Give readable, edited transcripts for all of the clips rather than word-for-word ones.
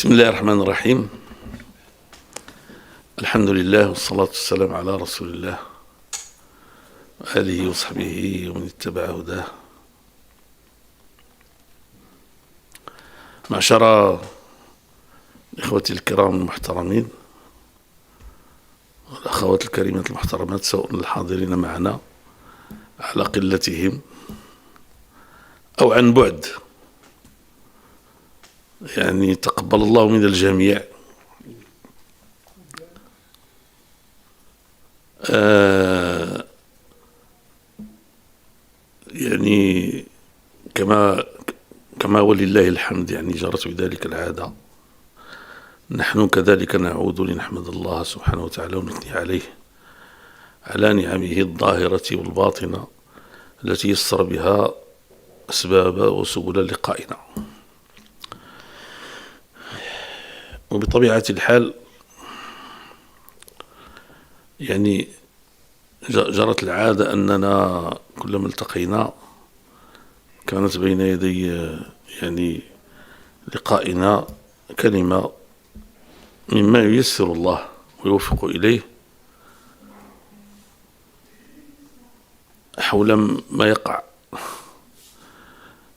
بسم الله الرحمن الرحيم. الحمد لله والصلاة والسلام على رسول الله وآله وصحبه ومن اتبع هداه. معشر إخوتي الكرام المحترمين والأخوات الكريمات المحترمات، سواء الحاضرين معنا على قلتهم أو عن بعد، يعني تقبل الله من الجميع. يعني كما ولله الحمد، يعني جرت بذلك العادة، نحن كذلك نعود لنحمد الله سبحانه وتعالى ونثني عليه على نعمه الظاهرة والباطنة التي يسر بها أسباب وسبل لقائنا. وبطبيعة الحال يعني جرت العادة أننا كلما التقينا كانت بين يدي يعني لقائنا كلمة مما ييسر الله ويوفق إليه حول ما يقع.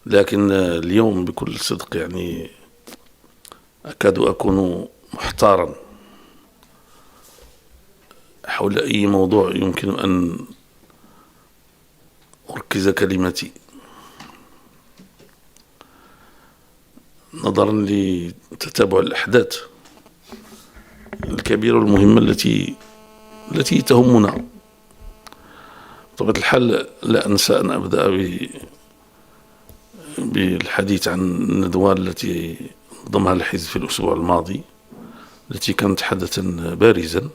لكن اليوم بكل صدق يعني أكاد أكون محتارا حول أي موضوع يمكن أن أركز كلمتي، نظرا لتتابع الأحداث الكبيرة والمهمة التي تهمنا. بطبيعة الحال لا أنسى أن أبدأ بالحديث عن الندوة التي نظمها الحزب في الأسبوع الماضي، التي كانت حدثا بارزا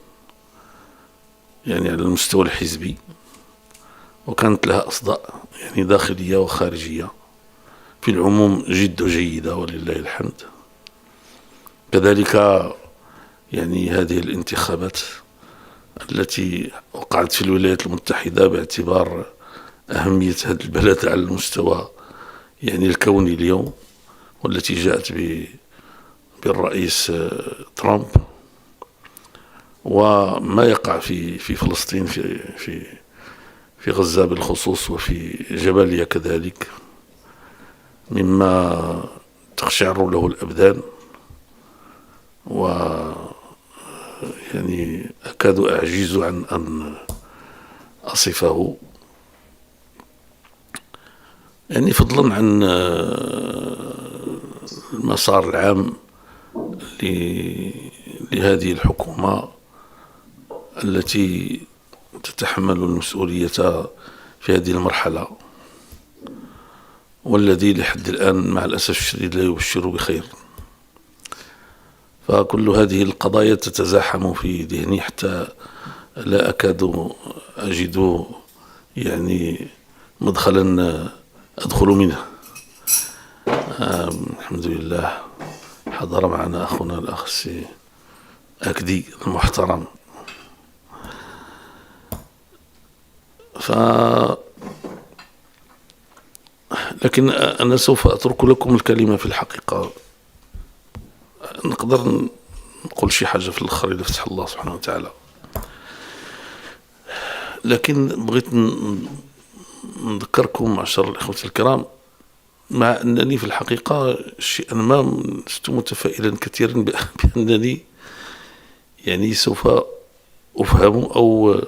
يعني على المستوى الحزبي، وكانت لها أصداء يعني داخلية وخارجية، في العموم جد جيدة ولله الحمد. كذلك يعني هذه الانتخابات التي وقعت في الولايات المتحدة باعتبار أهمية هذا البلد على المستوى يعني الكوني اليوم، والتي جاءت بالرئيس ترامب، وما يقع في فلسطين في غزة بالخصوص، وفي جباليا كذلك، مما تقشعر له الأبدان، يعني أكاد أعجز عن أن أصفه، يعني فضلا عن المسار العام لهذه الحكومة التي تتحمل المسؤولية في هذه المرحلة، والذي لحد الآن مع الأسف الشديد لا يبشر بخير. فكل هذه القضايا تتزاحم في ذهني حتى لا أكاد أجد يعني مدخلا أدخل منه. الحمد لله حضر معنا أخونا الأخ السي أكدي المحترم. لكن أنا سوف أترك لكم الكلمة. في الحقيقة نقدر نقول شي حاجة في الآخر إذا فتح الله سبحانه وتعالى، لكن بغيت نذكركم معشر الإخوة الكرام، مع أنني في الحقيقة شيئا ما لست متفائلا كثيرا بأنني يعني سوف أفهم أو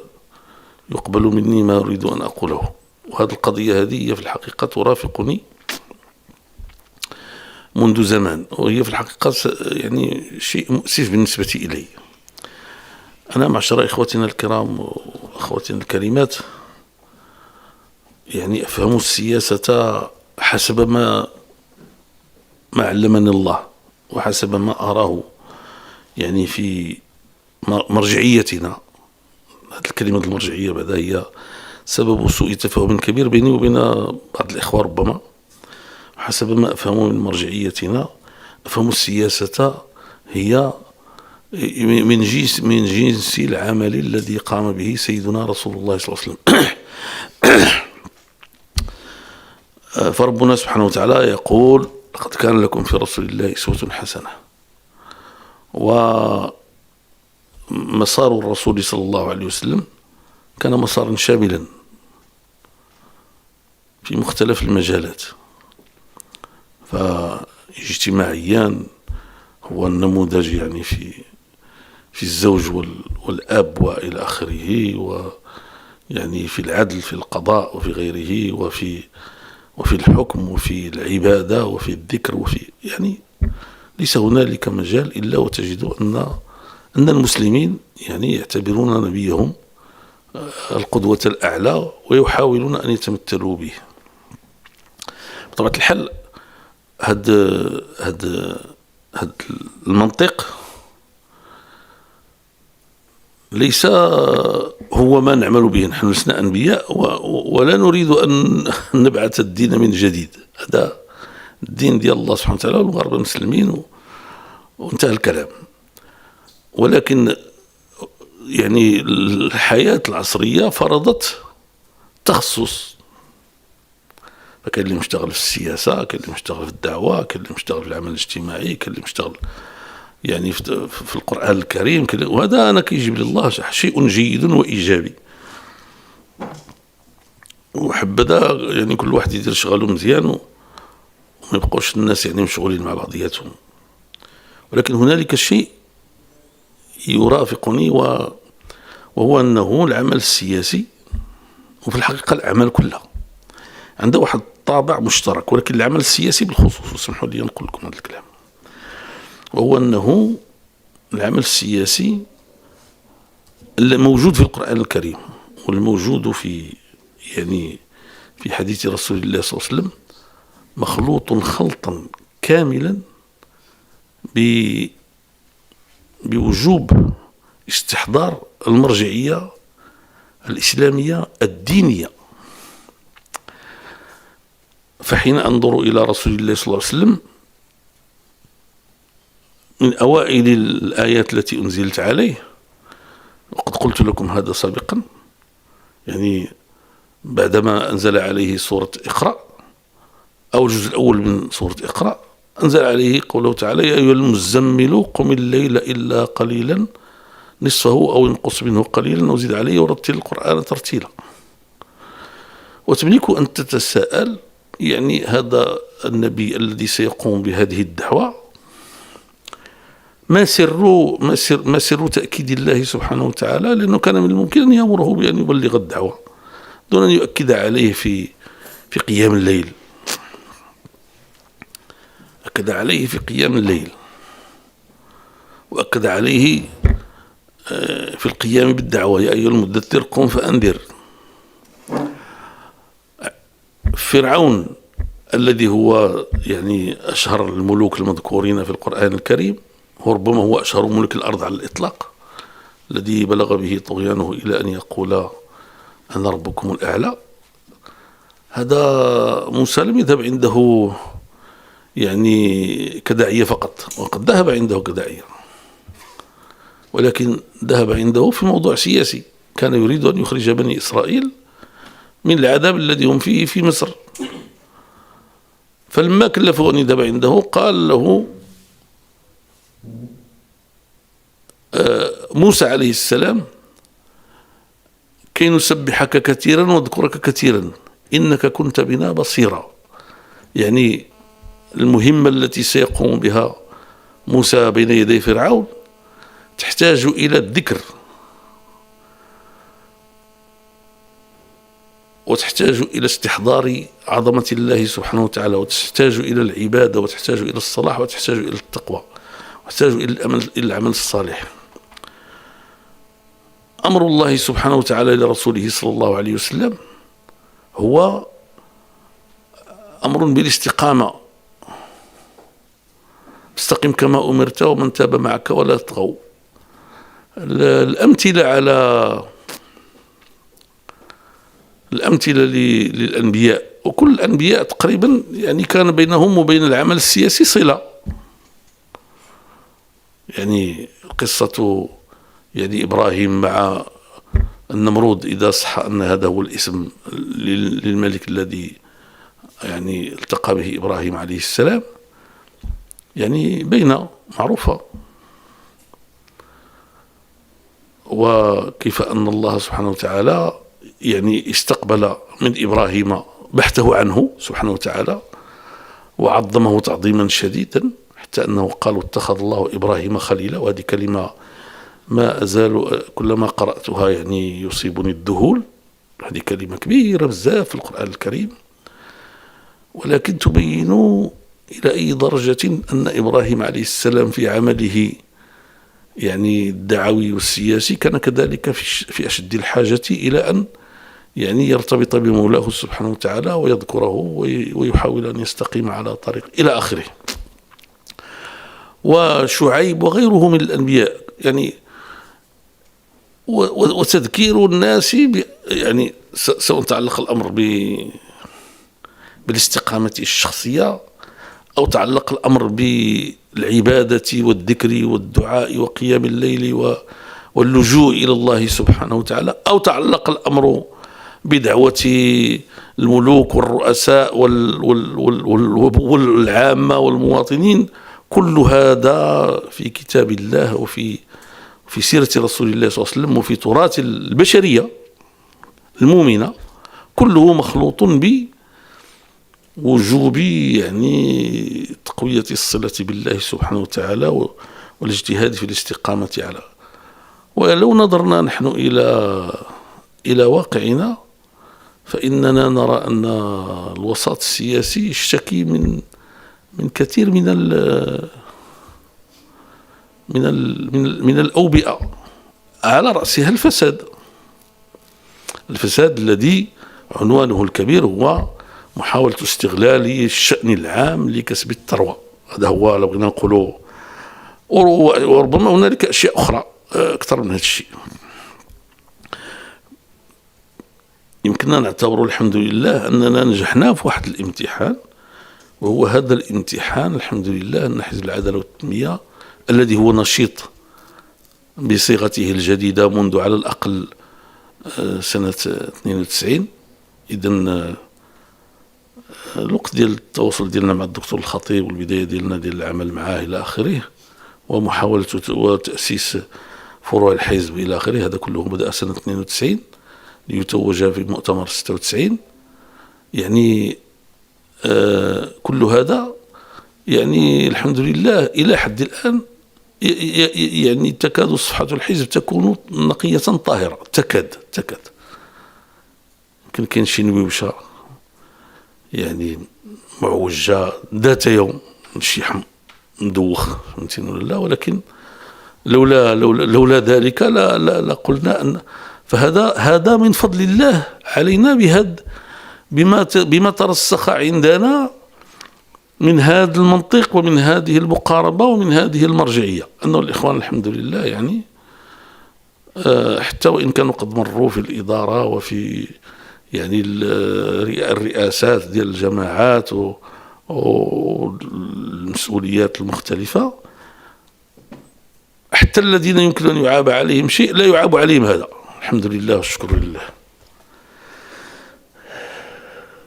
يقبل مني ما أريد أن أقوله. وهذه القضية هذه هي في الحقيقة ترافقني منذ زمان، وهي في الحقيقة يعني شيء مؤسف بالنسبة إلي. أنا معشر إخوتنا الكرام وأخواتنا الكريمات يعني أفهم السياسة حسب ما علمني الله، وحسب ما أراه يعني في مرجعيتنا. هذه الكلمة المرجعية بعدها هي سبب سوء تفاهم كبير بيني وبين بعض الإخوة ربما. حسب ما أفهم من مرجعيتنا، أفهم السياسة هي من جنس العمل الذي قام به سيدنا رسول الله صلى الله عليه وسلم. فربنا سبحانه وتعالى يقول: لقد كان لكم في رسول الله أسوة حسنة. ومسار الرسول صلى الله عليه وسلم كان مسارا شاملا في مختلف المجالات. فاجتماعيا هو النموذج يعني في الزوج والأب وإلى آخره، ويعني في العدل في القضاء وفي غيره، وفي الحكم وفي العبادة وفي الذكر يعني ليس هنالك مجال إلا وتجد أن المسلمين يعني يعتبرون نبيهم القدوة الأعلى ويحاولون أن يتمثلوا به. بطبيعة الحال هذا المنطق ليس هو ما نعمل به. نحن لسنا أنبياء ولا نريد أن نبعث الدين من جديد. هذا الدين ديال الله سبحانه وتعالى والغرب المسلمين وانتهى الكلام. ولكن يعني الحياة العصرية فرضت تخصص، فكان اللي مشتغل في السياسة، كان اللي مشتغل في الدعوة، كان اللي مشتغل في العمل الاجتماعي، كان اللي مشتغل يعني في القرآن الكريم، وهذا أنا كيجيب لي الله شيء جيد وإيجابي. وحبذا يعني كل واحد يدير شغله مزيان وما يبقوش الناس يعني مشغولين مع بعضياتهم. ولكن هنالك شيء يرافقني وهو أنه العمل السياسي وفي الحقيقة الأعمال كلها عنده واحد طابع مشترك، ولكن العمل السياسي بالخصوص، اسمحوا لي نقول لكم هذا الكلام، وهو أنه العمل السياسي الموجود في القرآن الكريم والموجود في حديث رسول الله صلى الله عليه وسلم مخلوط خلطا كاملا بوجوب استحضار المرجعية الإسلامية الدينية. فحين أنظر إلى رسول الله صلى الله عليه وسلم من أوائل الآيات التي أنزلت عليه، وقد قلت لكم هذا سابقا، يعني بعدما أنزل عليه سورة اقرأ أو الجزء الأول من سورة اقرأ، أنزل عليه قوله تعالى: يا أيها المزمل قم الليل إلا قليلا نصفه أو انقص منه قليلا وزد عليه ورتل القرآن ترتيلا. وتملك أن تتساءل، يعني هذا النبي الذي سيقوم بهذه الدعوة ما سر تأكيد الله سبحانه وتعالى؟ لأنه كان من الممكن أن يأمره بأن يبلغ الدعوة دون أن يؤكد عليه في قيام الليل. أكد عليه في قيام الليل، وأكد عليه في القيام بالدعوة: يا أيها المدثر قم فأنذر. فرعون الذي هو يعني أشهر الملوك المذكورين في القرآن الكريم، وربما هو أشهر ملك الأرض على الإطلاق، الذي بلغ به طغيانه إلى أن يقول أنا ربكم الأعلى، هذا موسى لم يذهب عنده يعني كداعية فقط، وقد ذهب عنده كداعية، ولكن ذهب عنده في موضوع سياسي. كان يريد أن يخرج بني إسرائيل من العذاب الذي هم فيه في مصر. فلما كلفه أن يذهب عنده قال له موسى عليه السلام: كي نسبحك كثيرا ونذكرك كثيرا إنك كنت بنا بصيرا. يعني المهمة التي سيقوم بها موسى بين يدي فرعون تحتاج إلى الذكر، وتحتاج إلى استحضار عظمة الله سبحانه وتعالى، وتحتاج إلى العبادة، وتحتاج إلى الصلاح، وتحتاج إلى التقوى، وتحتاج إلى العمل الصالح. أمر الله سبحانه وتعالى لرسوله صلى الله عليه وسلم هو أمر بالاستقامة: استقم كما أمرت ومن تاب معك ولا تطغوا. الأمثلة للأنبياء، وكل الأنبياء تقريبا يعني كان بينهم وبين العمل السياسي صلة. يعني قصة يعني إبراهيم مع النمرود، إذا صح أن هذا هو الاسم للملك الذي يعني التقى به إبراهيم عليه السلام، يعني بين معروفة. وكيف أن الله سبحانه وتعالى يعني استقبل من إبراهيم بحثه عنه سبحانه وتعالى وعظمه تعظيما شديدا، حتى أنه قالوا اتخذ الله إبراهيم خليلا. وهذه كلمة ما أزال كلما قرأتها يعني يصيبني الذهول. هذه كلمة كبيرة بزاف في القرآن الكريم، ولكن تبين إلى أي درجة أن إبراهيم عليه السلام في عمله يعني الدعوي والسياسي كان كذلك في أشد الحاجة إلى أن يعني يرتبط بمولاه سبحانه وتعالى ويذكره ويحاول أن يستقيم على طريق إلى آخره. وشعيب وغيره من الأنبياء يعني وتذكير الناس يعني سواء تعلق الأمر بالاستقامة الشخصية أو تعلق الأمر بالعبادة والذكر والدعاء وقيام الليل واللجوء إلى الله سبحانه وتعالى، أو تعلق الأمر بدعوة الملوك والرؤساء والعامة والمواطنين. كل هذا في كتاب الله وفي سيرة رسول الله صلى الله عليه وسلم وفي تراث البشرية المؤمنة، كله مخلوط بوجوب يعني تقوية الصلة بالله سبحانه وتعالى والاجتهاد في الاستقامة على. ولو نظرنا نحن إلى واقعنا فإننا نرى أن الوسط السياسي يشتكي من كثير من الأوبئة، على رأسها الفساد الذي عنوانه الكبير هو محاولة استغلال الشأن العام لكسب الثروة. هذا هو لو بغينا نقولوا، وربما هنالك أشياء أخرى أكثر من هذا الشيء. يمكننا نعتبر الحمد لله أننا نجحنا في واحد الامتحان، وهو هذا الامتحان الحمد لله أن حزب العدالة والتنمية الذي هو نشيط بصيغته الجديدة منذ على الأقل سنة 92. إذن الوقت ديال التواصل ديالنا مع الدكتور الخطيب والبداية ديالنا ديال العمل معاه إلى آخره ومحاولة وتأسيس فروع الحزب إلى آخره، هذا كله بدأ سنة 92 ليتوج في مؤتمر 96. يعني كل هذا يعني الحمد لله إلى حد الآن يعني تكاد صفحة الحزب تكون نقية طاهرة، تكاد يمكن كاين شي نويوشة يعني معوجة ذات يوم شي مدوخ فهمتيني ولا لا، ولكن لولا ذلك لا قلنا أن فهذا من فضل الله علينا بما ترسخ عندنا من هذا المنطق ومن هذه المقاربة ومن هذه المرجعية، أنه الإخوان الحمد لله يعني حتى وإن كانوا قد مروا في الإدارة وفي يعني الرئاسات ديال الجماعات والمسؤوليات المختلفة، حتى الذين يمكن أن يعاب عليهم شيء لا يعاب عليهم هذا، الحمد لله والشكر لله.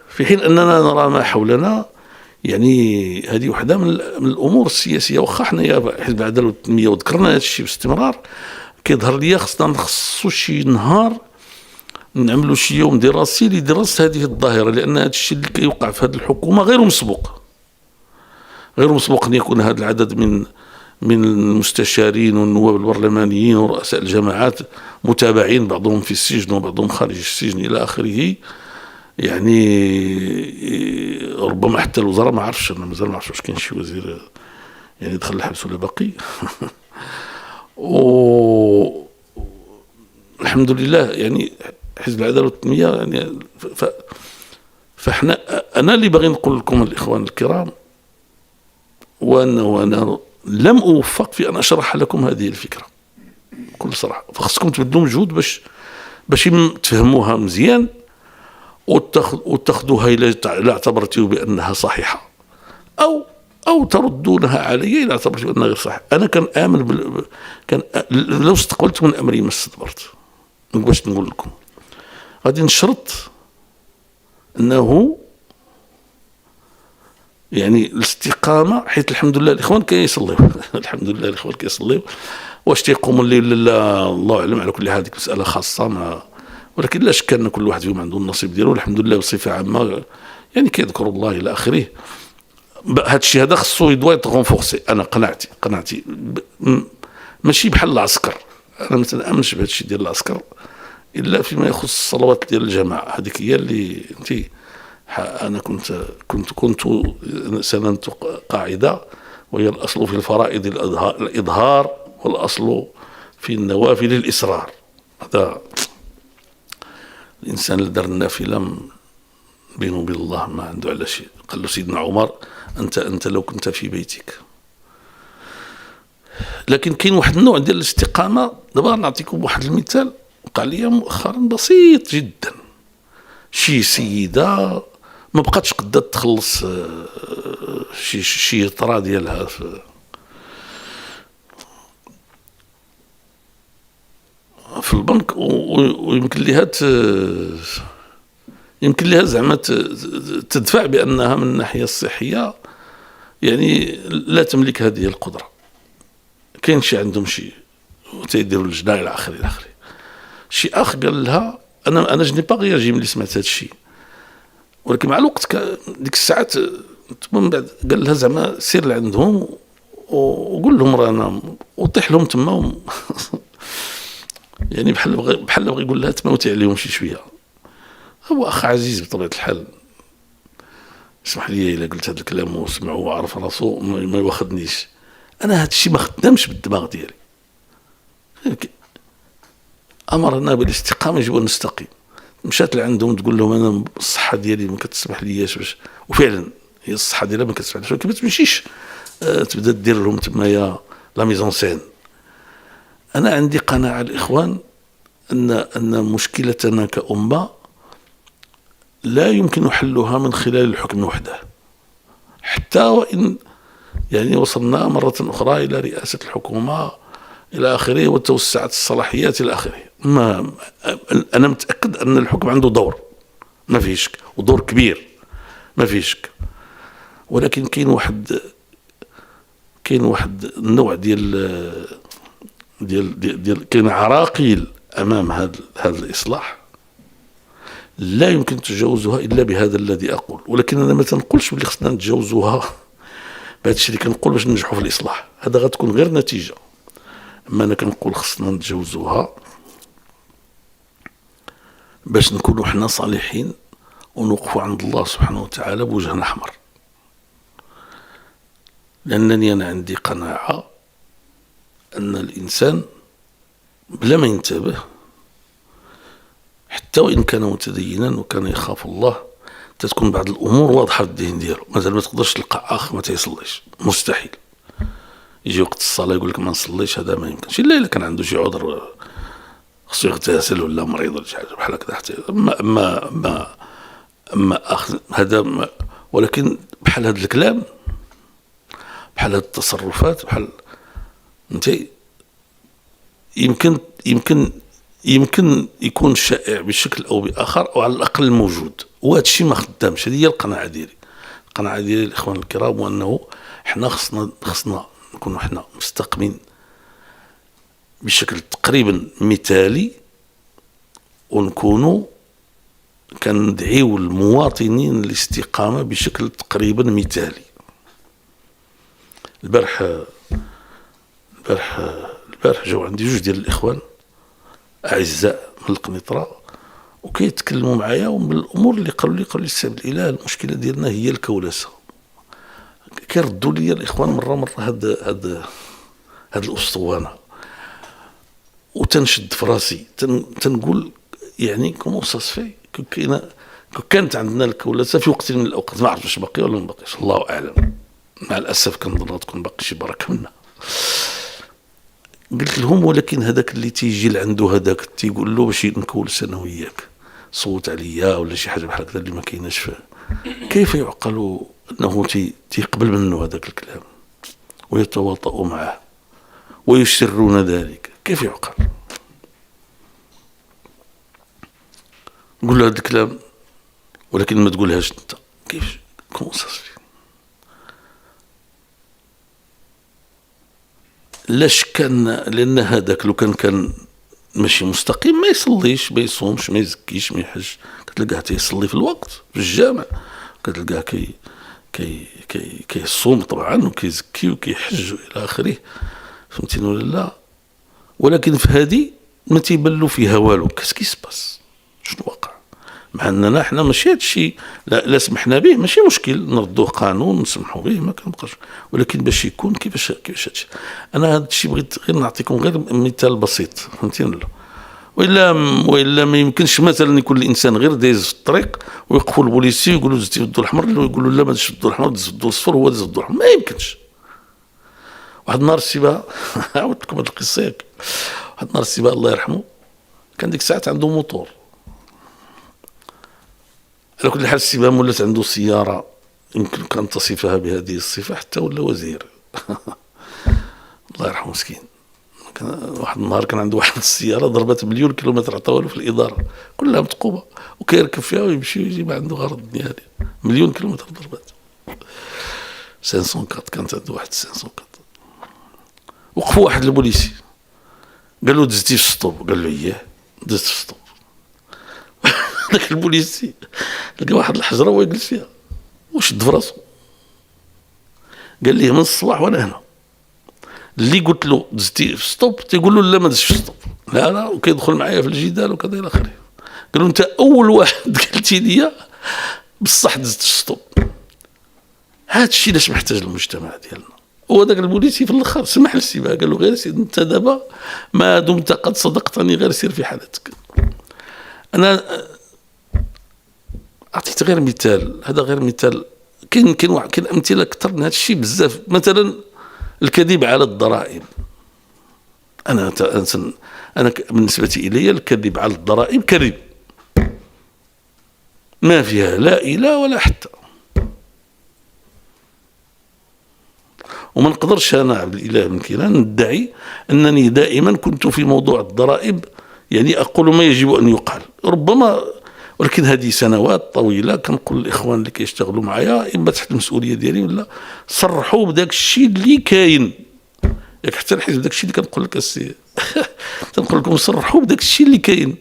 في حين أننا نرى ما حولنا يعني هذه واحدة من الأمور السياسية، وخا حنا يا حزب العدالة والتنمية وذكرنا هذا الشيء باستمرار، كيظهر لي خصنا نخصصوا شي نهار نعملوا شي يوم دراسي لدراسة هذه الظاهرة، لأن هذا الشيء اللي كيوقع في هذه الحكومة غير مسبوق أن يكون هذا العدد من المستشارين والنواب البرلمانيين ورؤساء الجماعات متابعين، بعضهم في السجن وبعضهم خارج السجن إلى آخره. يعني ربما حتى الوزراء ما عرفش، أنا مازال ما عرفش واش كاين شي وزير يعني دخل الحبس ولا باقي. الحمد لله يعني حزب العدالة والتنمية يعني فاحنا أنا اللي باغي نقول لكم الإخوان الكرام، وأنا لم أوفق في أن أشرح لكم هذه الفكرة بكل صراحة، فخصكم تبذلوا مجهود باش تفهموها مزيان وتاخذوها إلى اعتبرتوا بأنها صحيحة أو تردونها علي إلى اعتبرتوا بأنها غير صحيحة. أنا كان آمن لو استقبلت من أمري ما استدبرت. باش نقول لكم غادي نشرط أنه يعني الاستقامة، حيث الحمد لله الإخوان كيصليو الحمد لله الإخوان كيصليو. واش تيقوموا الليل؟ لا، الله أعلم. على كل حال هذيك مسألة خاصة، ولكن لا شك أن كل واحد فيهم عنده النصيب ديالو الحمد لله بصفة عامة، يعني كيذكروا الله إلى آخره. هذا الشيء هذا خصو يدوا يتغونفورسي. أنا قناعتي ماشي بحال العسكر. أنا ما تنأمنش بهذا الشيء ديال العسكر إلا فيما يخص الصلوات ديال الجماعة. هذيك هي اللي انت. أنا كنت سننت قاعدة، وهي الأصل في الفرائض الإظهار، والأصل في النوافل الإصرار. هذا الإنسان اللي دار النافلة بينه وبين الله ما عنده على شيء. قال له سيدنا عمر: أنت لو كنت في بيتك. لكن كاين واحد النوع ديال الاستقامة. دابا نعطيكم واحد المثال وقع لي مؤخرا بسيط جدا. شي سيدة ما بقاتش قدها تخلص شي طرا ديالها في البنك، ويمكن لها زعما تدفع بأنها من الناحية الصحية يعني لا تملك هذه القدرة. كاين شي عندهم شي وتيديروا اللجنة إلى آخره إلى آخره. شي أخ قال لها: أنا جني با غياجي ملي سمعت هذا الشيء، ولكن مع الوقت ديك الساعات من بعد قال لها زعما سير لعندهم وقول لهم رانا، وطيح لهم تما يعني بحال بغى يقول لها تموتي عليهم شي شويه. هو اخ عزيز بطبيعه الحال، اسمح لي الا قلت هذا الكلام وسمعه وعرف راسو ما يواخذنيش. انا هذا الشيء ما خدامش بالدماغ ديالي. امرنا بالاستقامه يجب ان نستقيم. مشات لعندهم تقول لهم: انا الصحه ديالي ما كتسمح لياش باش، وفعلا هي الصحه ديالها ما كتسمحلهاش، ولكن ما تمشيش تبدا دير لهم تمايا لا ميزون سين. انا عندي قناعه الاخوان ان مشكلتنا كأمة لا يمكن حلها من خلال الحكم وحده، حتى وان يعني وصلنا مرة أخرى إلى رئاسة الحكومة إلى آخره وتوسعت الصلاحيات إلى آخره. أنا متأكد أن الحكم عنده دور ما فيه شك، ودور كبير ما فيه شك، ولكن كاين واحد النوع ديال كاين عراقيل أمام هذا الإصلاح لا يمكن تجاوزها إلا بهذا الذي أقول. ولكن أنا ما تنقولش بلي خصنا نتجاوزوها بهذا الشيء اللي كنقول باش ننجحوا في الإصلاح، هذا غتكون غير نتيجة. أما أنا كنقول خصنا نتجاوزوها باش نكونوا حنا صالحين ونوقفوا عند الله سبحانه وتعالى بوجه أحمر. لأنني أنا عندي قناعة أن الإنسان بلا ما ينتبه حتى وإن كان متدينا وكان يخاف الله تتكون بعض الأمور واضحة في الدين ديالو. مثلا ما تقدرش تلقى أخ ما تيصليش، مستحيل. يجي وقت الصلاة يقول لك ما نصليش، هذا ما يمكنش إلا كان عنده شي عذر خصو يغتسل ولا مريض ولا شي حاجة بحال هكذا. حتى أما أخ هذا ولكن بحال هذا الكلام، بحال هذه التصرفات، بحال انت يمكن يكون شائع بشكل او باخر او على الاقل موجود، وهذا الشيء ما خدامش. هذه هي القناعه ديالي. القناعه ديالي الاخوان الكرام وانه حنا خصنا نكونوا حنا مستقيمين بشكل تقريبا مثالي، ونكونوا كندعيو المواطنين للاستقامه بشكل تقريبا مثالي. البارح جاو عندي جوج ديال الاخوان اعزاء من القنيطره وكيتكلموا معايا ومن الامور اللي قالوا لي السبب الاله المشكله ديالنا هي الكولسه. كيردوا لي الاخوان مره هاد الاسطوانه، وتنشد في راسي تنقول يعني كومون سا سفي كانت عندنا الكولسه في وقت من الاوقات. ما عرفتش واش باقي ولا ما باقيش، الله اعلم. مع الاسف كنظن تكون باقي شي بركه منها. قلت لهم ولكن هذاك اللي تيجي لعنده هذاك تيقول له باش نكولس انا وياك صوت عليا ولا شي حاجه بحال هكذا اللي ما كايناش فيه، كيف يعقل انه تيقبل منه هذاك الكلام ويتواطؤ معه ويسرون ذلك؟ كيف يعقل؟ قول له هذا الكلام ولكن ما تقولهاش انت. كيف كومون سا سفي؟ لاش كان، لان هذاك لو كان ماشي مستقيم ما يصليش ما يصومش ما يزكيش ما يحج، كتلقاه تيصلي في الوقت في الجامع، كتلقاه كيصوم طبعا وكيزكي وكيحج الى اخره، فهمتيني ولا لا؟ ولكن في هذه ما تيبان له فيها والو، كاس سباس شنو وقع؟ مع اننا حنا ماشي هادشي لا سمحنا به ماشي مشكل، نردوه قانون نسمحوا به ما كنبقاش، ولكن باش يكون كيفاش هادشي. انا هادشي بغيت غير نعطيكم غير مثال بسيط، فهمتيني ولا؟ والا ما يمكنش مثلا يكون الانسان غير دايز في الطريق ويوقفوا البوليسي ويقولوا دزتي في الضوء الاحمر، ويقولوا لا ما دزش في الضوء الاحمر دز في الضوء الاصفر، هو دز في الضوء الاحمر، ما يمكنش. واحد النهار السيبا عاودت لكم هذه القصه ياك، واحد النهار السيبا الله يرحمه كان ديك الساعات عنده موطور، على كل حال السيبا ولات عنده سياره يمكن كان تصفها بهذه الصفه حتى ولا وزير الله يرحمه مسكين. واحد النهار كان عنده واحد السياره ضربت 1,000,000 كيلومتر عطاوها له في الاداره كلها متقوبه، وكيركب فيها ويمشي ويجي ما عنده غرض الدنيا هذه، 1,000,000 كيلومتر ضربات 504 كانت عنده واحد 504. وقفوا واحد البوليسي قال له دزتي في السطوب، قال له اياه دزت في السطوب. ذاك البوليسي لقى واحد الحجره وهو يجلس فيها وشد في راسو، قال ليه من الصباح وانا هنا، اللي قلت له دزتي في السطوب تيقول له لا ما دزتش في السطوب، لا وكيدخل معايا في الجدال وكذا الى اخره. قال له انت اول واحد قلتي لي بصح دزت في السطوب. هذا الشيء لاش محتاج المجتمع ديالنا. هو ذاك البوليسي في الاخر سمح للسيبا قال له غير سيدي انت دابا ما دمت قد صدقتني غير سير في حالتك. انا اعطيت غير مثال، هذا غير مثال، كاين امثله اكثر من هذا الشيء بزاف. مثلا الكذب على الضرائب، انا بالنسبه الي الكذب على الضرائب كذب ما فيها لا اله ولا حتى، وما نقدرش انا عبد الاله بن كيلان ندعي انني دائما كنت في موضوع الضرائب يعني اقول ما يجب ان يقال ربما، ولكن هذه سنوات طويله كنقول للاخوان اللي كيشتغلوا معايا اما تحت المسؤوليه ديالي ولا صرحوا بداك الشيء اللي كاين، ياك حتى نحس بداك الشيء اللي كنقول لك السي تنقول لكم صرحوا بداك الشيء اللي كاين،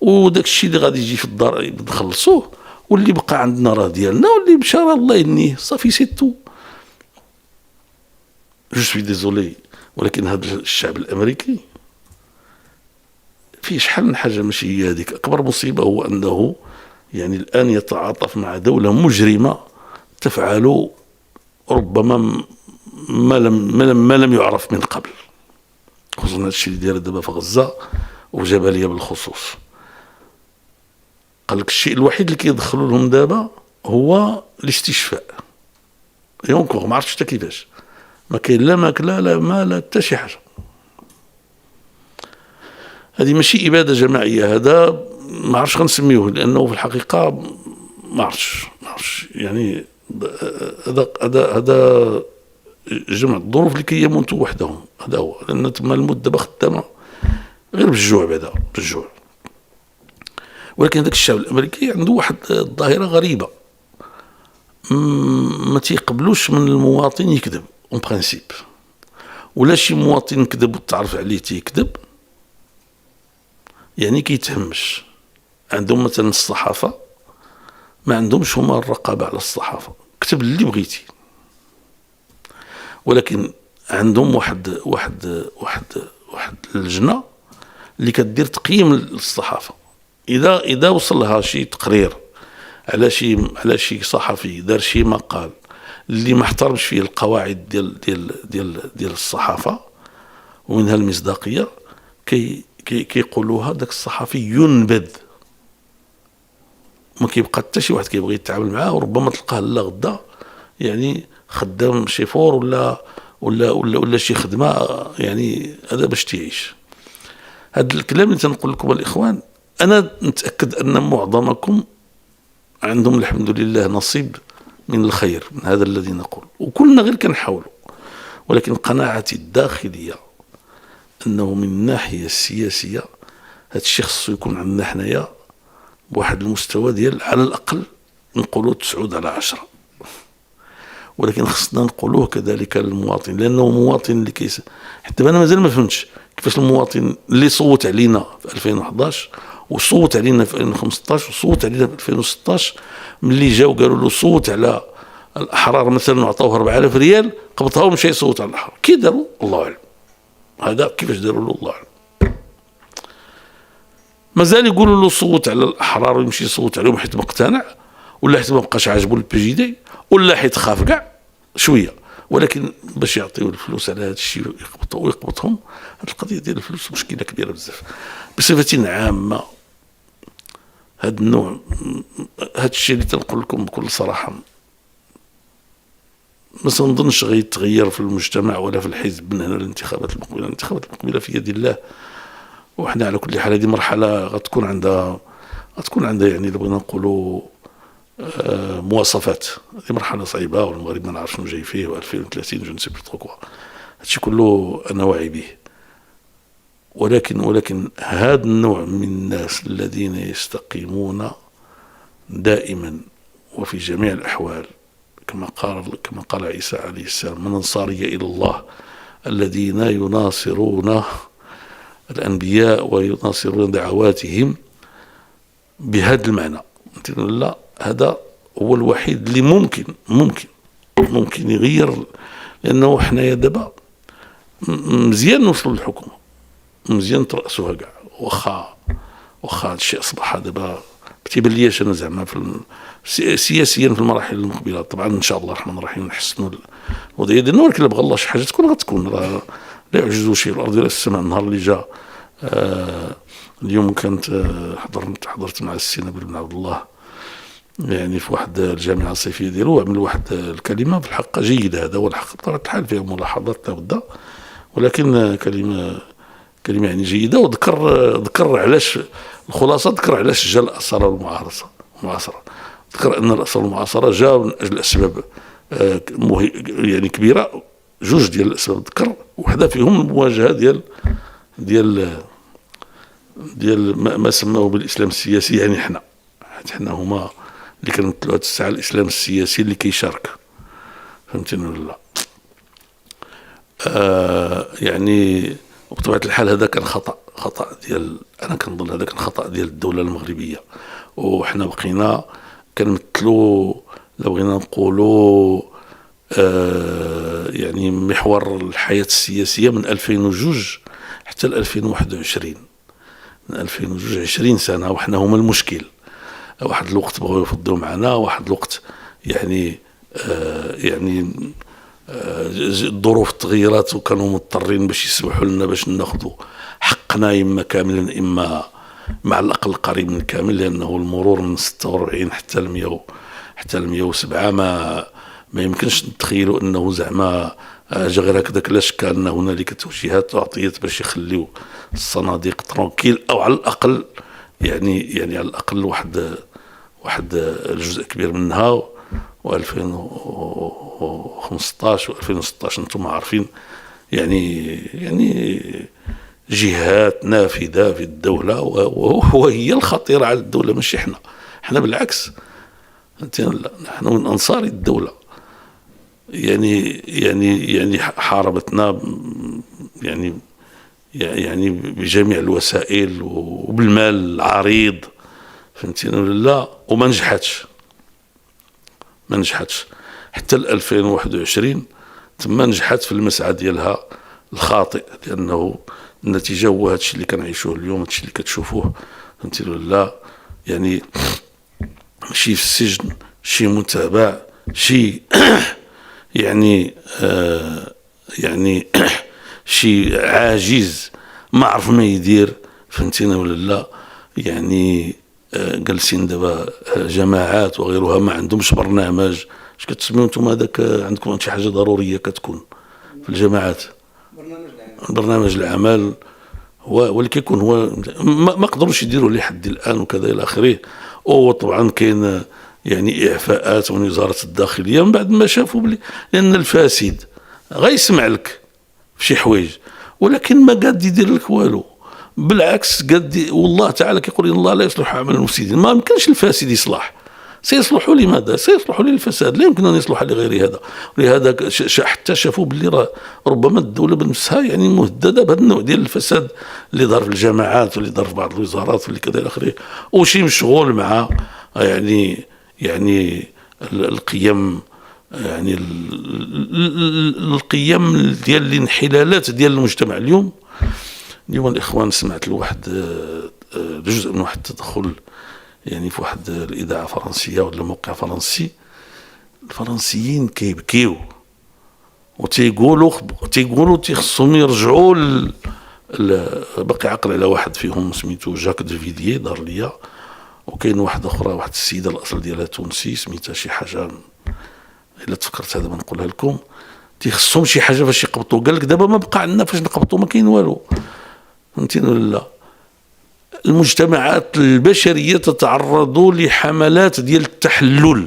وداك الشيء اللي غادي يجي في الضرائب نخلصوه، واللي بقى عندنا راه ديالنا، واللي مشى راه الله يهنيه صافي سي تو. جو سوي ديزولي، ولكن هذا الشعب الامريكي فيه شحال من حاجه ماشي هي هذيك. اكبر مصيبه هو انه يعني الان يتعاطف مع دوله مجرمه تفعل ربما ما لم يعرف من قبل، خصوصا هذا الشيء اللي داير دابا في غزه وجباليا بالخصوص. قال لك الشيء الوحيد اللي كيدخلوا لهم دابا هو الاستشفاء، يونكور ما عرفتش حتى كيفاش، ما كاين لا ماكله لا ما لا حتى شي حاجه. هذه ماشي اباده جماعيه، هذا ما عرفتش غنسميوه، لانه في الحقيقه ما عرفتش يعني هذا جمع الظروف لكي يموتوا وحدهم، هذا هو، لان تما الموت دابا خدامه غير بالجوع، بعدا بالجوع. ولكن هذاك الشعب الامريكي عنده واحد الظاهره غريبه، ما تيقبلوش من المواطن يكذب اون برانسيب، ولا شي مواطن كذب وتعرف عليه تيكذب يعني كيتهمش. عندهم مثلا الصحافه ما عندهمش هما الرقابه على الصحافه، كتب اللي بغيتي، ولكن عندهم واحد اللجنه اللي كدير تقييم للصحافه. اذا وصل لها شي تقرير على شي صحفي دار شي مقال اللي ما احترمش فيه القواعد ديال الصحافه ومنها المصداقيه، كيقولوها داك الصحفي ينبذ، ما كيبقى حتى شي واحد كيبغي يتعامل معاه، وربما تلقاه لا غدا يعني خدام شيفور ولا شي خدمه يعني هذا باش تعيش. هذا الكلام اللي تنقول لكم الاخوان انا متاكد ان معظمكم عندهم الحمد لله نصيب من الخير من هذا الذي نقول، وكلنا غير كنحاولوا، ولكن قناعتي الداخليه انه من الناحيه السياسيه هذا الشيء خصو يكون عندنا حنايا بواحد المستوى ديال على الاقل نقولوا 9/10. ولكن خصنا نقولوه كذلك للمواطن، لانه مواطن اللي حتى انا مازال ما فهمتش كيفاش المواطن اللي صوت علينا في 2011 وصوت علينا في 2015 وصوت علينا في 2016 ملي جاو قالوا له صوت على الاحرار مثلا وعطوه 4000 ريال قبضها ومشى يصوت على الاحرار. كي داروا الله اعلم، هذا كيفاش داروا له الله اعلم. مازال يقولوا له صوت على الاحرار ويمشي يصوت عليهم حيت ما اقتنع، ولا حيت ما بقاش عاجبو البي جي دي، ولا حيت خاف كاع شويه، ولكن باش يعطيو الفلوس على هذا الشيء ويقبضهم. هذه القضيه ديال الفلوس مشكله كبيره بزاف. بصفه عامه هذا النوع، هذا الشيء اللي تنقول لكم بكل صراحه ما تنظنش غيتغير في المجتمع ولا في الحزب من هنا للانتخابات المقبله. الانتخابات المقبله في يد الله، وحنا على كل حال هذه مرحله غتكون عندها يعني لو بغينا نقولوا مواصفات. هذه مرحله صعيبه والمغرب ما نعرف شنو جاي فيه، و2030 جو نسي بلو ترو كوا، هادشي كله انا واعي به. ولكن هذا النوع من الناس الذين يستقيمون دائما وفي جميع الاحوال كما قال عيسى عليه السلام: من انصاري الى الله الذين يناصرون الانبياء ويناصرون دعواتهم، بهذا المعنى لا، هذا هو الوحيد اللي ممكن يغير. لانه حنايا دابا مزيان نوصلوا للحكومه، مزيان ترأسوها كاع، واخا هذا الشيء اصبح دابا كتيبان لياش انا زعما سياسيا في المراحل المقبله. طبعا ان شاء الله الرحمن الرحيم نحسنوا الوضعيه ديالنا، ولكن لا بغى الله شي حاجه تكون غتكون، لا يعجزوا شيء الارض ولا السماء. النهار اللي جا اليوم كانت حضرت مع السي نبيل بن عبد الله يعني في واحد الجامعه الصيفيه ديالو، وعمل واحد الكلمه في الحق جيده. هذا هو الحق، بطبيعه الحال فيها ملاحظات لابد، ولكن كلمه يعني جيده. وذكر علاش الخلاصه، ذكر علاش جا الاثار المعاصره. ذكر ان الاثار المعاصره جاء من اجل اسباب يعني كبيره، جوج ديال الاسباب ذكر، وحده فيهم المواجهه ديال ما سموه بالاسلام السياسي. يعني حنا هما اللي كنمثلوا هذه الساعه الاسلام السياسي اللي كيشارك، فهمتيني ولا لا؟ يعني وبطبيعه الحال هذا كان خطا ديال، انا كنظن هذا كان خطا ديال الدوله المغربيه، وحنا بقينا كنمثلوا لو بغينا نقولوا يعني محور الحياه السياسيه من 2002 حتى ل 2021. من 2002 20 سنه وحنا هما المشكل. واحد الوقت بغاو يفضوا معنا، واحد الوقت يعني الظروف تغيرات وكانوا مضطرين باش يسمحوا لنا باش ناخذوا حقنا اما كاملا اما مع الاقل قريب من كامل، لانه المرور من 46 حتى ل 107 ما يمكنش نتخيلوا انه زعما جا غير هكذاك. لاش كان هنالك توجيهات وعطيات باش يخليوا الصناديق ترونكيل، او على الاقل يعني على الاقل واحد الجزء كبير منها. و2015 و2016 انتم عارفين يعني جهات نافذه في الدوله، وهي الخطيره على الدوله، ماشي حنا بالعكس. نحن من انصار الدوله، يعني حاربتنا يعني بجميع الوسائل وبالمال العريض، فهمتيني ولا لا؟ وما نجحتش حتى 2021 ثم نجحت في المسعى ديالها الخاطئ، لانه النتيجه هو هذا الشيء اللي كنعيشوه اليوم، هذا الشيء اللي كتشوفوه، فهمتيني ولا لا؟ يعني شي في السجن، شي متابع، شي يعني شي عاجز ما عرف ما يدير، فهمتيني ولا لا؟ يعني جالسين دابا جماعات وغيرها ما عندهمش برنامج. اش كتسميو نتوما هذاك؟ عندكم شي حاجه ضروريه كتكون في الجماعات؟ برنامج العمل هو اللي كيكون هو ما قدروش يديروا لحد الان وكذا الى اخره. وطبعا كاين يعني اعفاءات من وزاره الداخليه من بعد ما شافوا بلي لان الفاسد غيسمع لك في شي حوايج ولكن ما قاد يدير لك والو، بالعكس قاد والله تعالى كيقول ان الله لا يصلح عمل المفسدين. ما يمكنش الفاسد يصلح، سيصلح لماذا؟ سيصلح للفساد، لا يمكن أن يصلح لغير هذا. ولهذا حتى شافوا باللي ربما الدولة بنفسها يعني مهددة بهذا النوع ديال الفساد اللي ظهر في الجامعات واللي ظهر في بعض الوزارات واللي كذا إلى آخره، وشي مشغول مع يعني القيم، يعني القيم ديال الانحلالات ديال المجتمع. اليوم الإخوان سمعت لواحد جزء من واحد التدخل يعني في واحد الإذاعة فرنسية ولا موقع فرنسي، الفرنسيين كيبكيو وتيقولوا تيخصهم يرجعوا باقي عقل على واحد فيهم سميتو جاك دو فيديي دار ليا، وكاين واحدة أخرى واحد السيدة الأصل ديالها تونسي سميتها شي حاجة إلا تفكرت هذا بنقولها لكم، تيخصهم شي حاجة فاش يقبطوا. قال لك دابا ما بقى عندنا فاش نقبطوا، ما كاين والو، فهمتيني ولا لا؟ المجتمعات البشرية تتعرض لحملات ديال التحلل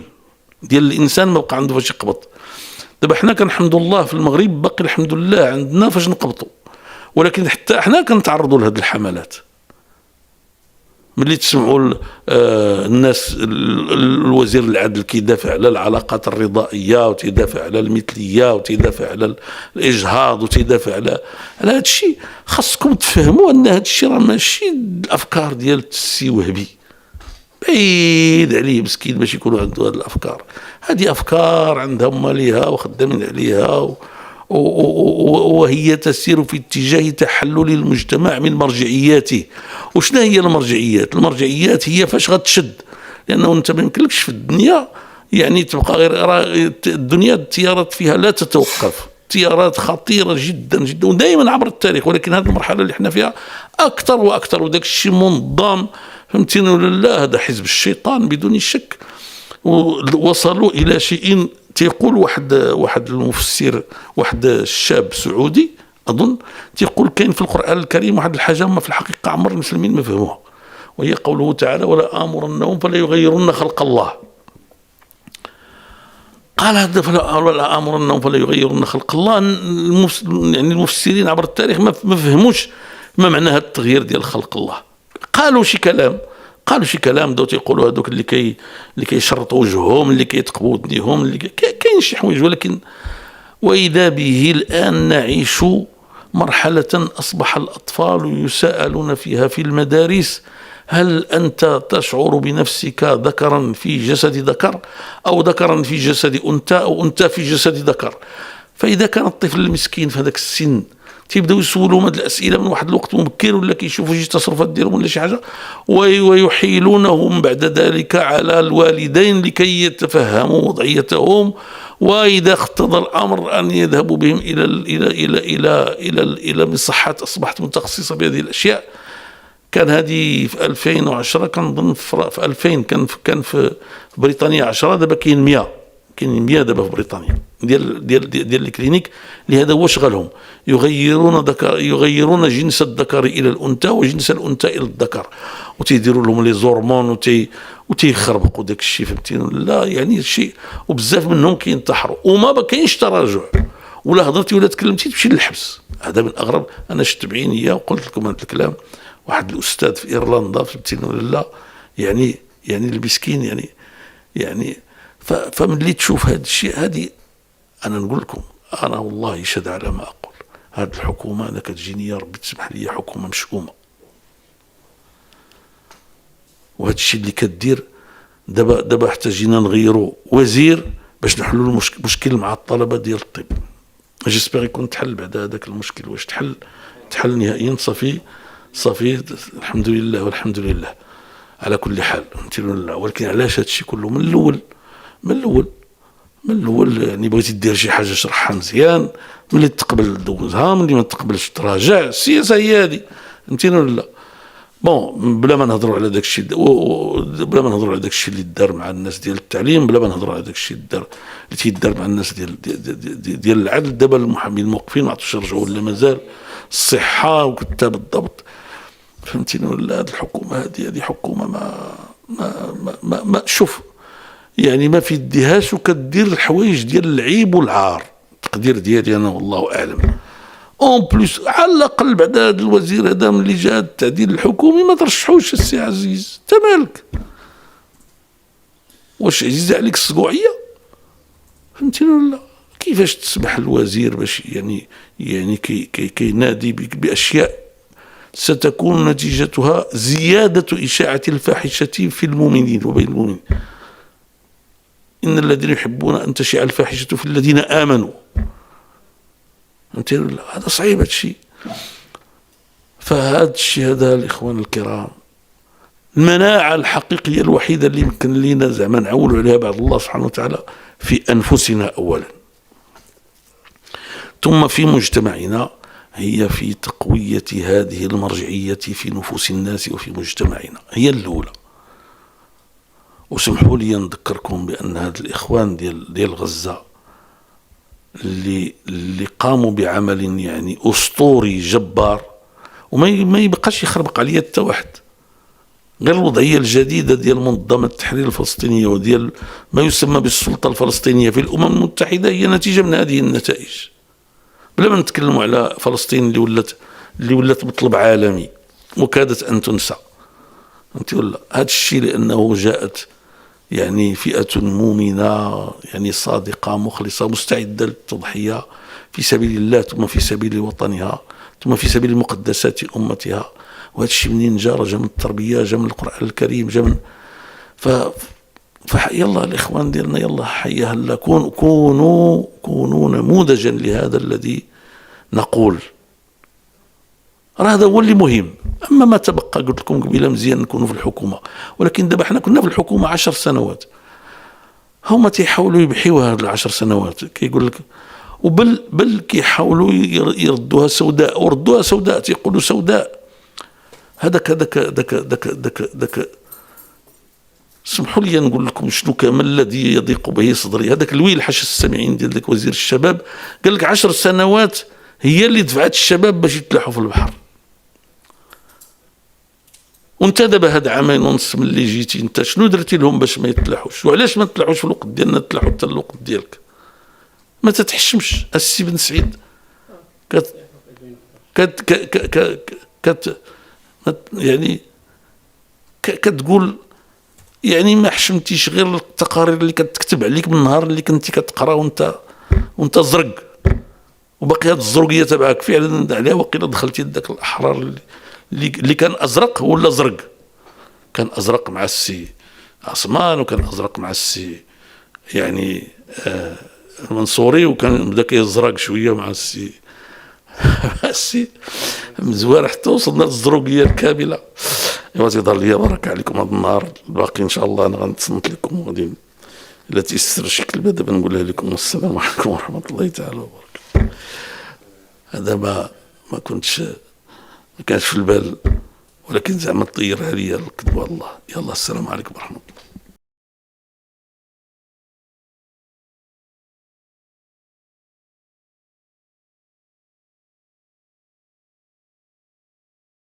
ديال الإنسان، ما بقى عنده فاش يقبط. دابا حنا كنحمد الله في المغرب باقي الحمد لله عندنا فاش نقبطوا، ولكن حتى حنا كنتعرضوا لهذه الحملات. ملي تسمعوا الناس الوزير العدل كيدافع على العلاقات الرضائيه وتيدافع على المثليه وتيدافع على الاجهاض وتيدافع على هذا الشيء، خاصكم تفهموا ان هذا الشيء راه ماشي الافكار ديال السي وهبي، بعيد عليه مسكين باش يكونوا عنده هذه الافكار. هذه افكار عندها ماليها وخدامين عليها وهي تسير في اتجاه تحلل المجتمع من مرجعياته. وشنا هي المرجعيات؟ المرجعيات هي فاش غتشد، لانه انت ما يمكنلكش في الدنيا يعني تبقى غير الدنيا التيارات فيها لا تتوقف، تيارات خطيره جدا جدا ودائما عبر التاريخ، ولكن هذه المرحله اللي احنا فيها اكثر واكثر، وداك الشيء منظم، فهمتيني ولا لا؟ هذا حزب الشيطان بدون شك. وصلوا الى شيء تيقول واحد المفسر، واحد الشاب سعودي اظن، تيقول كاين في القران الكريم واحد الحاجه ما في الحقيقه عمر المسلمين ما فهموها، وهي قوله تعالى ولا امرنهم فلا يغيرن خلق الله. قال هذا فلا امرنهم فلا يغيرن خلق الله، يعني المفسرين عبر التاريخ ما فهموش ما معنى هذا التغيير ديال خلق الله. قالوا شي كلام دو تيقولوا هذوك اللي كيشرطوا وجههم، اللي كيتقبوا ودنيهم، اللي كاين شي حوايج، ولكن واذا به الان نعيش مرحله اصبح الاطفال يسالون فيها في المدارس هل انت تشعر بنفسك ذكرا في جسد ذكر او ذكرا في جسد انثى او انثى في جسد ذكر. فاذا كان الطفل المسكين في هذاك السن تيبداو يسولوا هذه الاسئله من واحد الوقت مبكر، ولا كيشوفوا شي تصرفات ديالهم ولا شي حاجه، ويحيلونهم بعد ذلك على الوالدين لكي يتفهموا وضعيتهم، واذا اقتضى الامر ان يذهبوا بهم الى مصحات اصبحت متخصصه بهذه الاشياء. كان هذه في 2010 كنظن، في 2000 كان في بريطانيا 10، دابا كاين 100 دابا في بريطانيا ديال الكلينيك اللي هذا هو شغلهم، يغيرون جنس الذكر الى الانثى وجنس الانثى الى الذكر، وتيديروا لهم لي زورمون وتيخربقوا داك الشيء، فهمتيني لا؟ يعني شيء، وبزاف منهم كينتحروا وما كاينش تراجع، ولا هضرتي ولا تكلمتي تمشي للحبس. هذا من اغرب. انا شفت بعينيا وقلت لكم هذا الكلام، واحد الاستاذ في ايرلندا، فهمتيني ولا لا؟ يعني المسكين يعني فملي تشوف هذا الشيء، هذه انا نقول لكم، انا والله يشهد على ما اقول، هذه الحكومه انا كتجيني يا ربي تسمح لي حكومه مشؤومه. وهذا الشيء اللي كدير دابا حتى جينا نغيروا وزير باش نحلوا المشكل مع الطلبه ديال الطب. جيسبيغ يكون تحل بعد هذاك المشكل. واش تحل نهائيا؟ صافي الحمد لله والحمد لله على كل حال، ولكن علاش هذا الشيء كله من الاول يعني بغيتي دير شي حاجه شرحها مزيان، ملي تقبل دوزها، ملي ما تقبلش تراجع. السياسه هي هذه، فهمتيني ولا لا؟ بون بلا ما نهضروا على داك الشيء، اللي دار مع الناس ديال التعليم، بلا ما نهضروا على داك الشيء اللي تيدار مع الناس ديال العدل. دابا المحامين الموقفين ما عرفتش يرجعوا ولا مازال، الصحه وكتاب الضبط، فهمتيني ولا؟ هذه الحكومه هذه حكومه ما شوف يعني ما في يديهاش، وكدير الحوايج ديال العيب والعار. التقدير ديالي انا والله اعلم. اون بليس على الاقل بعد هذا الوزير هذا ملي جا التعديل الحكومي ما ترشحوش السي عزيز، انت مالك؟ واش عزيزة عليك السقوعية؟ فهمتيني ولا؟ كيفاش تسمح الوزير باش يعني كينادي بأشياء ستكون نتيجتها زيادة إشاعة الفاحشة في المؤمنين وبين المؤمنين. إن الذين يحبون أن تشيع الفاحشة في الذين آمنوا. فهمتيني ولا؟ هذا صعيب هذا الشيء. فهذا الشيء هذا الإخوان الكرام المناعة الحقيقية الوحيدة اللي يمكن لنا زعما نعولوا عليها بعد الله سبحانه وتعالى في أنفسنا أولا، ثم في مجتمعنا، هي في تقوية هذه المرجعية في نفوس الناس وفي مجتمعنا، هي الأولى. وسمحوا لي نذكركم بأن هاد الإخوان ديال غزة اللي قاموا بعمل يعني أسطوري جبار، وما يبقاش يخربق عليا حتى واحد، غير الوضعية الجديدة ديال منظمة التحرير الفلسطينية وديال ما يسمى بالسلطة الفلسطينية في الأمم المتحدة هي نتيجة من هذه النتائج. بلا ما نتكلموا على فلسطين اللي ولات مطلب عالمي وكادت أن تنسى. أنت ولا هذا الشيء لأنه جاءت يعني فئة مؤمنة يعني صادقة مخلصة مستعدة للتضحية في سبيل الله، ثم في سبيل وطنها، ثم في سبيل مقدسات أمتها. وهذا الشيء منين جا؟ جا من التربية، جا من القرآن الكريم، جا من يلا الإخوان ديالنا يلا حيا هلا كونوا نموذجا لهذا الذي نقول. راه هذا هو اللي مهم. أما ما تبقى قلت لكم قبيله مزيان نكونوا في الحكومة، ولكن دابا حنا كنا في الحكومة 10 سنوات، هما تيحاولوا يبحيوها هاد 10 سنوات، كيقول لك وبل كيحاولوا يردوها سوداء، وردوها سوداء، تيقولوا سوداء. هذاك سمحوا لي نقول لكم شنو كامل الذي يضيق به صدري. هذاك الويل حش السامعين ديال ذاك وزير الشباب قال لك 10 سنوات هي اللي دفعت الشباب باش يتلاحوا في البحر. وانت دابا هاد عامين ونص من اللي جيتي انت شنو درتي لهم باش ما يتلاحوش؟ وعلاش ما تلاحوش في الوقت ديالنا تلاحوا حتى الوقت ديالك؟ ما تتحشمش. السي بن سعيد يعني كتقول يعني ما حشمتيش غير التقارير اللي كتكتب عليك من النهار اللي كنتي كتقرا وانت زرق، وباقي هاد الزرقيه تبعك فعلا عليها وقيله دخلتي لذاك الاحرار اللي كان ازرق ولا زرق. كان ازرق مع السي عثمان، وكان ازرق مع السي يعني المنصوري، وكان بدا كيزرق شويه مع السي مزوار حتى وصلنا للزروقيه الكامله. ايوا تيظهر لي بركه عليكم هذا النهار الباقي ان شاء الله انا غنتصنت لكم، وغادي الا تيسر شكل دابا نقولها لكم. والسلام عليكم ورحمه الله تعالى وبركاته. هذا ما كانش في البال، ولكن زعما طيرها لي الكذب. الله يلا السلام عليكم ورحمه الله.